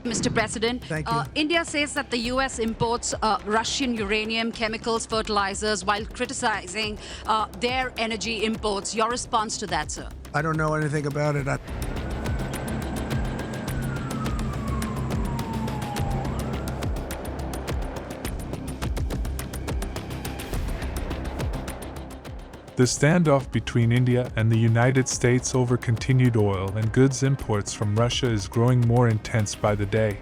Mr. President, Thank you. India says that the U.S. imports Russian uranium, chemicals, fertilizers, while criticizing their energy imports. Your response to that, sir? I don't know anything about it. The standoff between India and the United States over continued oil and goods imports from Russia is growing more intense by the day.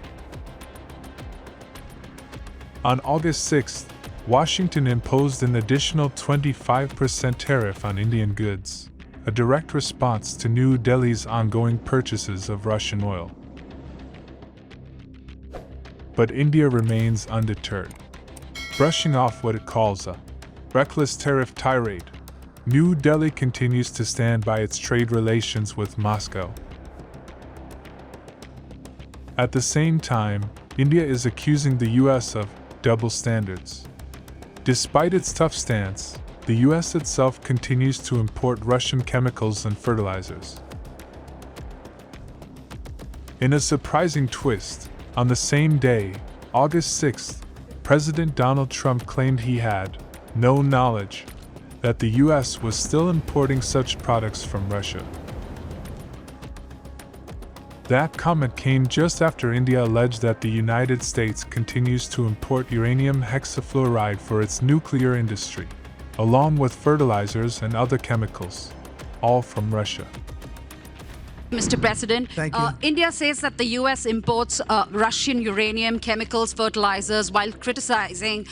On August 6th, Washington imposed an additional 25% tariff on Indian goods, a direct response to New Delhi's ongoing purchases of Russian oil. But India remains undeterred. Brushing off what it calls a reckless tariff tirade, New Delhi continues to stand by its trade relations with Moscow. At the same time, India is accusing the US of double standards. Despite its tough stance, the US itself continues to import Russian chemicals and fertilizers. In a surprising twist, on the same day, August 6th, President Donald Trump claimed he had no knowledge that the US was still importing such products from Russia. That comment came just after India alleged that the United States continues to import uranium hexafluoride for its nuclear industry, along with fertilizers and other chemicals, all from Russia. Mr. President, Thank you. India says that the U.S. imports Russian uranium, chemicals, fertilizers, while criticizing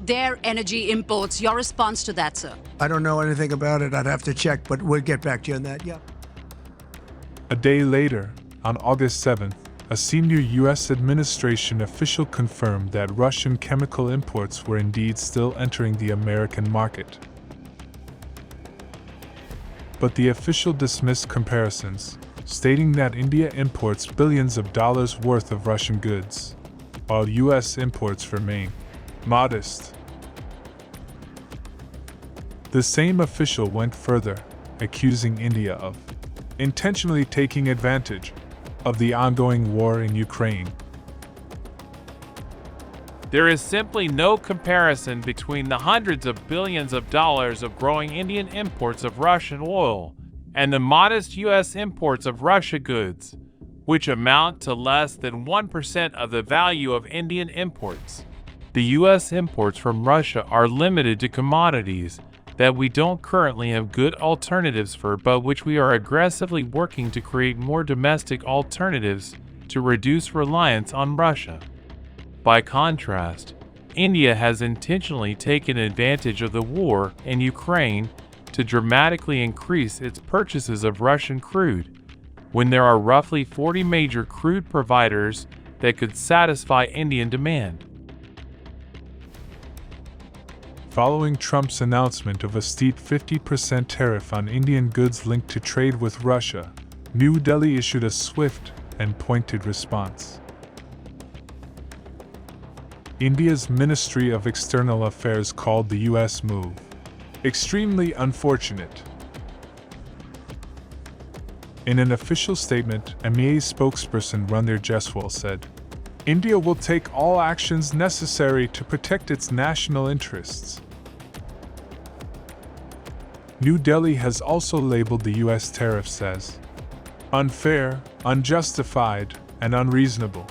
their energy imports. Your response to that, sir? I don't know anything about it. I'd have to check, but we'll get back to you on that. Yeah. A day later, on August 7th, a senior U.S. administration official confirmed that Russian chemical imports were indeed still entering the American market. But the official dismissed comparisons, stating that India imports billions of dollars worth of Russian goods, while U.S. imports remain modest. The same official went further, accusing India of intentionally taking advantage of the ongoing war in Ukraine. There is simply no comparison between the hundreds of billions of dollars of growing Indian imports of Russian oil and the modest U.S. imports of Russia goods, which amount to less than 1% of the value of Indian imports. The U.S. imports from Russia are limited to commodities that we don't currently have good alternatives for, but which we are aggressively working to create more domestic alternatives to reduce reliance on Russia. By contrast, India has intentionally taken advantage of the war in Ukraine to dramatically increase its purchases of Russian crude, when there are roughly 40 major crude providers that could satisfy Indian demand. Following Trump's announcement of a steep 50% tariff on Indian goods linked to trade with Russia, New Delhi issued a swift and pointed response. India's Ministry of External Affairs called the U.S. move extremely unfortunate. In an official statement, MEA spokesperson Randhir Jaiswal said, "India will take all actions necessary to protect its national interests." New Delhi has also labeled the U.S. tariffs as unfair, unjustified, and unreasonable.